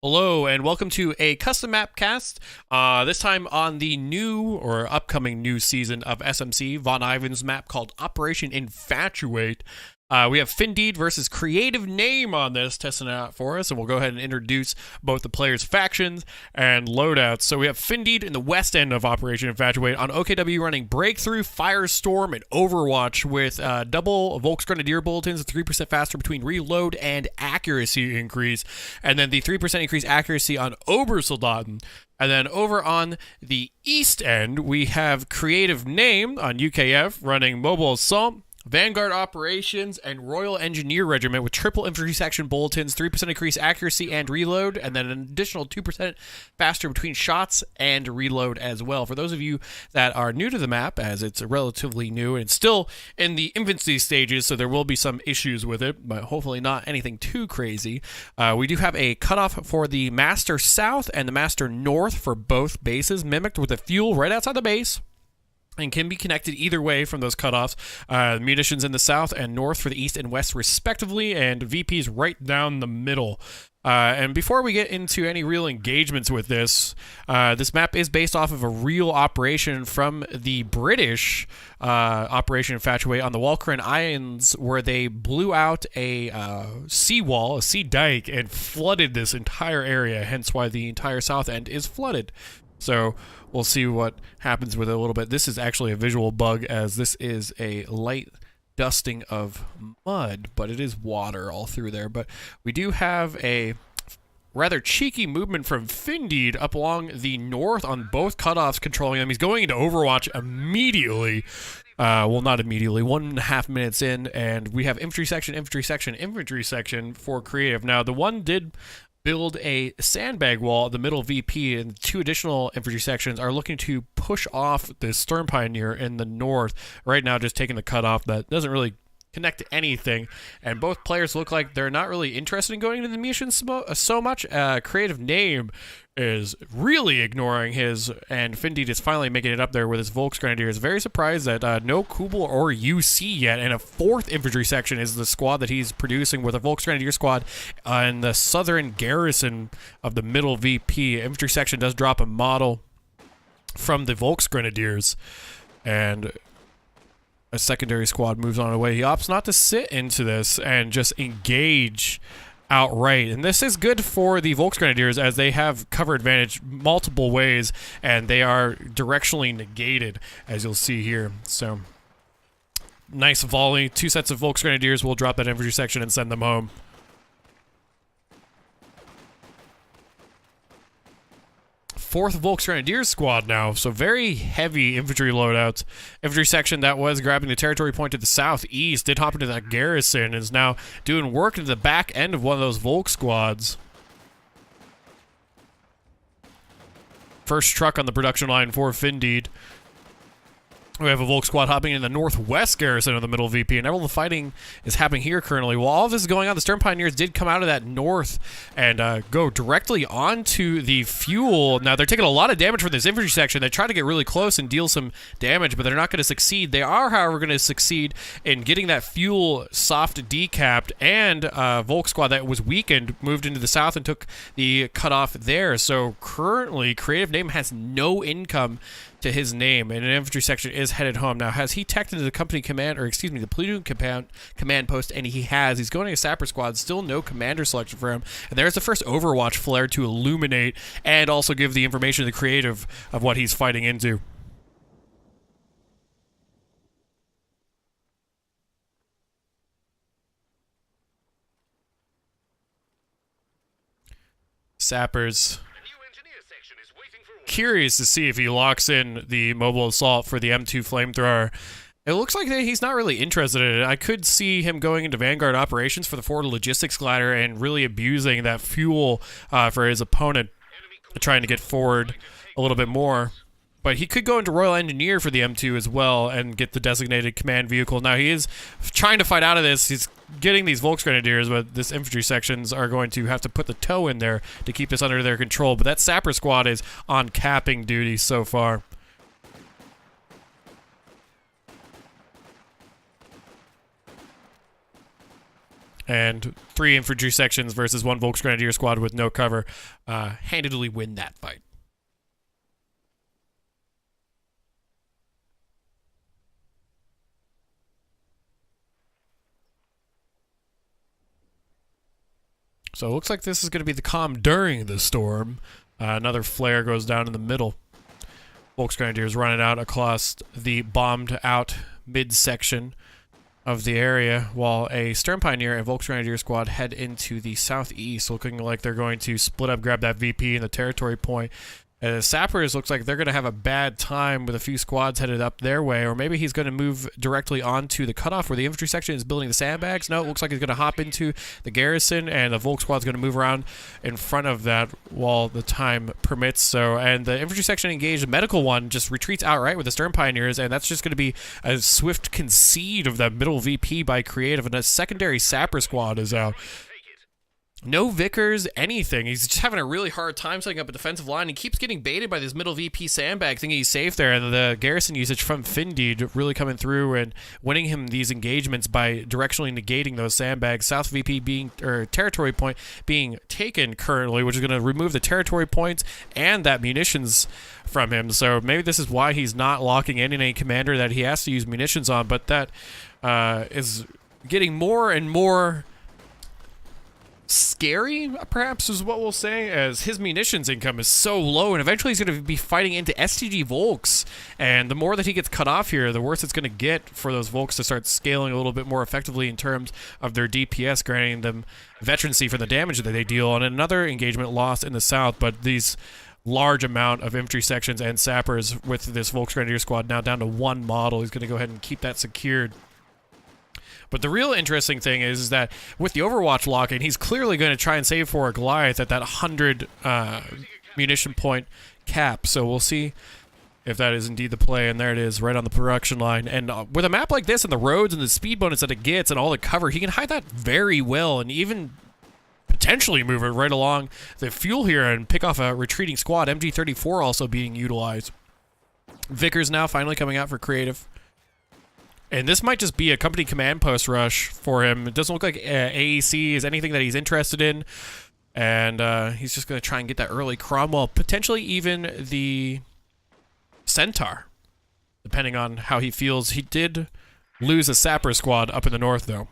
Hello and welcome to a custom map cast. This time on the new or upcoming new season of SMC, Von Ivan's map called Operation Infatuate. We have Finndeed versus Creative Name on this, testing it out for us, and we'll go ahead and introduce both the players' factions and loadouts. So we have Finndeed in the west end of Operation Infatuate on OKW running Breakthrough, Firestorm, and Overwatch with double Volks Grenadier bulletins, 3% faster between reload and accuracy increase, and then the 3% increased accuracy on Obersoldaten. And then over on the east end, we have Creative Name on UKF running Mobile Assault, Vanguard Operations, and Royal Engineer Regiment with triple infantry section bulletins, 3% increased accuracy and reload, and then an additional 2% faster between shots and reload as well. For those of you that are new to the map, as it's relatively new and still in the infancy stages, so there will be some issues with it, but hopefully not anything too crazy. We do have a cutoff for the Master South and the Master North for both bases, mimicked with a fuel right outside the base, and can be connected either way from those cutoffs. Munitions in the south and north for the east and west respectively, and VPs right down the middle. And before we get into any real engagements with this, this map is based off of a real operation from the British Operation Infatuate on the Walcheren Islands, where they blew out a seawall, a sea dike, and flooded this entire area, hence why the entire south end is flooded. So we'll see what happens with it a little bit. This is actually a visual bug, as this is a light dusting of mud, but it is water all through there. But we do have a rather cheeky movement from Finndeed up along the north on both cutoffs, controlling them. He's going into Overwatch immediately. Well, not immediately, 1.5 minutes in, and we have infantry section, infantry section, infantry section for Creative. Now, the one did build a sandbag wall at the middle VP, and two additional infantry sections are looking to push off the Stern Pioneer in the north. Right now, just taking the cutoff that doesn't really connect to anything, and both players look like they're not really interested in going into the mission so much. Creative Name is really ignoring his, and Finndeed is finally making it up there with his Volks Grenadiers. Very surprised that no Kubel or UC yet, and a fourth infantry section is the squad that he's producing with a Volks Grenadier squad in the southern garrison of the middle VP. Infantry section does drop a model from the Volks Grenadiers, and a secondary squad moves on away. He opts not to sit into this and just engage outright, and this is good for the Volks Grenadiers, as they have cover advantage multiple ways, and they are directionally negated, as you'll see here. So nice volley. Two sets of Volks Grenadiers will drop that infantry section and send them home. Fourth Volks Grenadiers squad now, so very heavy infantry loadouts. Infantry section that was grabbing the territory point to the southeast did hop into that garrison and is now doing work into the back end of one of those Volk squads. First truck on the production line for Finndeed. We have a Volk squad hopping in the northwest garrison of the middle VP, and all the fighting is happening here currently. While all of this is going on, the Stern Pioneers did come out of that north and go directly onto the fuel. Now, they're taking a lot of damage from this infantry section. They try to get really close and deal some damage, but they're not going to succeed. They are, however, going to succeed in getting that fuel soft decapped, and Volk squad that was weakened moved into the south and took the cutoff there. So currently, Creative Name has no income to his name, and an infantry section is headed home. Now, has he teched into the company command, or excuse me, the platoon command post? And he has. He's going to a sapper squad. Still no commander selection for him. And there's the first Overwatch flare to illuminate and also give the information to the Creative of what he's fighting into. Sappers curious to see if he locks in the mobile assault for the M2 flamethrower. It looks like he's not really interested in it. I could see him going into Vanguard Operations for the forward logistics glider and really abusing that fuel for his opponent, trying to get forward a little bit more. But he could go into Royal Engineer for the M2 as well and get the designated command vehicle. Now, he is trying to fight out of this. He's getting these Volks Grenadiers, but this infantry sections are going to have to put the toe in there to keep this under their control. But that sapper squad is on capping duty so far. And 3 infantry sections versus 1 Volksgrenadier squad with no cover handedly win that fight. So it looks like this is going to be the calm during the storm. Another flare goes down in the middle. Volksgrenadiers running out across the bombed out midsection of the area, while a Stern Pioneer and Volksgrenadier squad head into the southeast, looking like they're going to split up, grab that VP in the territory point. Sappers looks like they're going to have a bad time with a few squads headed up their way, or maybe he's going to move directly onto the cutoff where the infantry section is building the sandbags. No, it looks like he's going to hop into the garrison, and the Volk squad's going to move around in front of that while the time permits. So, and the infantry section engaged, the medical one just retreats outright with the Stern Pioneers, and that's just going to be a swift concede of that middle VP by Creative, and a secondary Sapper squad is out. No Vickers, anything. He's just having a really hard time setting up a defensive line. He keeps getting baited by this middle VP sandbag, thinking he's safe there. And the garrison usage from Finndeed really coming through and winning him these engagements by directionally negating those sandbags. South VP being, or territory point being taken currently, which is going to remove the territory points and that munitions from him. So maybe this is why he's not locking in a commander that he has to use munitions on. But that is getting more and more scary, perhaps, is what we'll say, as his munitions income is so low, and eventually he's going to be fighting into STG Volks, and the more that he gets cut off here, the worse it's going to get for those Volks to start scaling a little bit more effectively in terms of their DPS, granting them veterancy for the damage that they deal. And another engagement lost in the south, but these large amount of infantry sections and sappers with this Volksgrenadier squad now down to 1 model. He's going to go ahead and keep that secured. But the real interesting thing is that with the Overwatch locking, he's clearly going to try and save for a Goliath at that 100 munition point cap. So we'll see if that is indeed the play. And there it is, right on the production line. And with a map like this and the roads and the speed bonus that it gets and all the cover, he can hide that very well and even potentially move it right along the fuel here and pick off a retreating squad. MG34 also being utilized. Vickers now finally coming out for Creative. And this might just be a company command post rush for him. It doesn't look like AEC is anything that he's interested in. And he's just going to try and get that early Cromwell, potentially even the Centaur, depending on how he feels. He did lose a Sapper squad up in the north, though.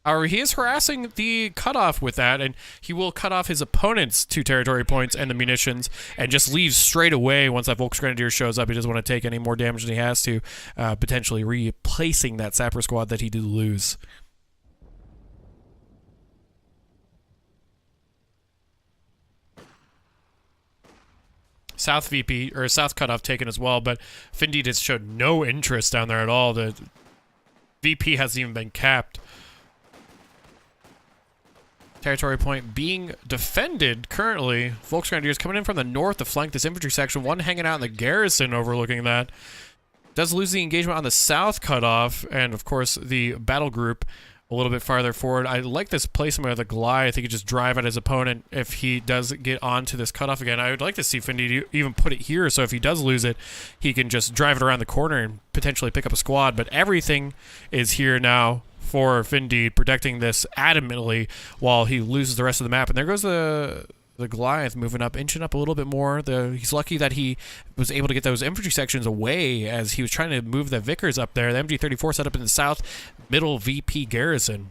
However, he is harassing the cutoff with that, and he will cut off his opponent's 2 territory points and the munitions, and just leaves straight away once that Volksgrenadier shows up. He doesn't want to take any more damage than he has to, potentially replacing that Sapper squad that he did lose. South VP, or South cutoff taken as well, but Finndeed has showed no interest down there at all. The VP hasn't even been capped. Territory point being defended currently. Volksgrenadiers coming in from the north to flank this infantry section. One hanging out in the garrison overlooking that. Does lose the engagement on the south cutoff, and of course the battle group a little bit farther forward. I like this placement of the Goliath. He could just drive at his opponent if he does get onto this cutoff again. I would like to see Finndeed even put it here, so if he does lose it, he can just drive it around the corner and potentially pick up a squad. But everything is here now for Finndeed, protecting this adamantly while he loses the rest of the map. And there goes the Goliath moving up, inching up a little bit more. He's lucky that he was able to get those infantry sections away as he was trying to move the Vickers up there. The MG34 set up in the south middle VP garrison.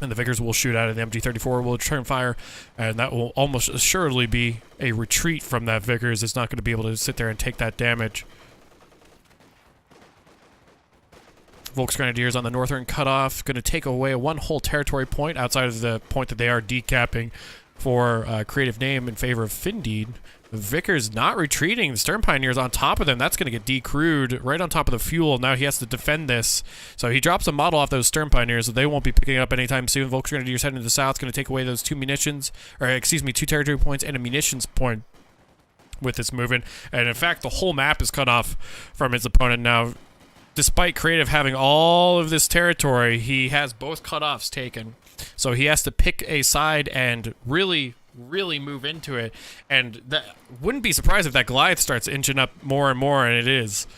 And the Vickers will shoot out, and the MG34 will return fire, and that will almost assuredly be a retreat from that Vickers. It's not going to be able to sit there and take that damage. Volksgrenadiers on the northern cutoff, going to take away 1 whole territory point outside of the point that they are decapping for creative name in favor of Finndeed. The Vickers not retreating. The Stern Pioneers on top of them. That's going to get decrewed right on top of the fuel. Now he has to defend this. So he drops a model off those Stern Pioneers, so they won't be picking it up anytime soon. Volksgrenadiers heading to the south, going to take away those 2 munitions, or excuse me, 2 territory points and a munitions point with this movement. And in fact, the whole map is cut off from his opponent now. Despite Creative having all of this territory, he has both cutoffs taken. So he has to pick a side and really move into it. And that wouldn't be surprised if that Goliath starts inching up more and more, and it is.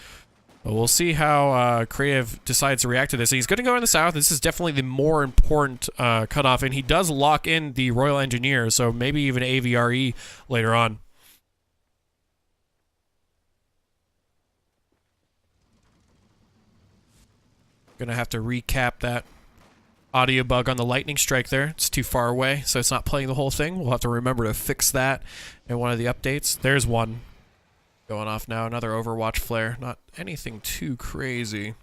But we'll see how Creative decides to react to this. He's going to go in the south. This is definitely the more important cutoff, and he does lock in the Royal Engineer, so maybe even AVRE later on. Gonna have to recap that audio bug on the lightning strike there. It's too far away, so it's not playing the whole thing. We'll have to remember to fix that in one of the updates. There's one going off now. Another Overwatch flare. Not anything too crazy.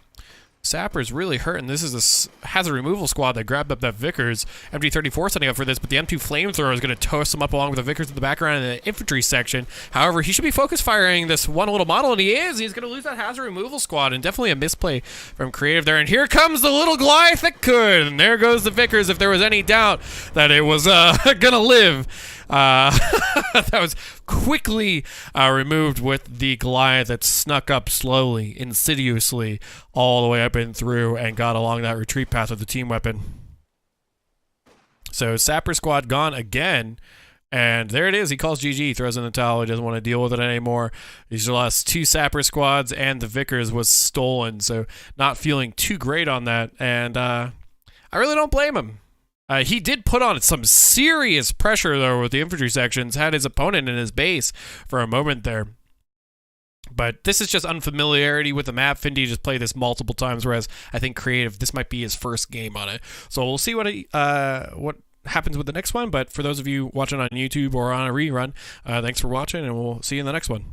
Sapper's really hurting. This is a hazard removal squad that grabbed up that Vickers. MG34 setting up for this, but the M2 flamethrower is going to toast him up along with the Vickers in the background in the infantry section. However, he should be focus firing this one little model, and he is. He's going to lose that hazard removal squad, and definitely a misplay from Creative there. And here comes the little Goliath that could, and there goes the Vickers if there was any doubt that it was going to live. That was quickly removed with the Goliath that snuck up slowly, insidiously, all the way up and through and got along that retreat path with the team weapon. So Sapper squad gone again, and there it is. He calls GG, throws in the towel. He doesn't want to deal with it anymore. He's lost 2 Sapper squads, and the Vickers was stolen, so not feeling too great on that, and I really don't blame him. He did put on some serious pressure, though, with the infantry sections, had his opponent in his base for a moment there. But this is just unfamiliarity with the map. Finndeed just played this multiple times, whereas I think Creative, this might be his first game on it. So we'll see what happens with the next one. But for those of you watching on YouTube or on a rerun, thanks for watching, and we'll see you in the next one.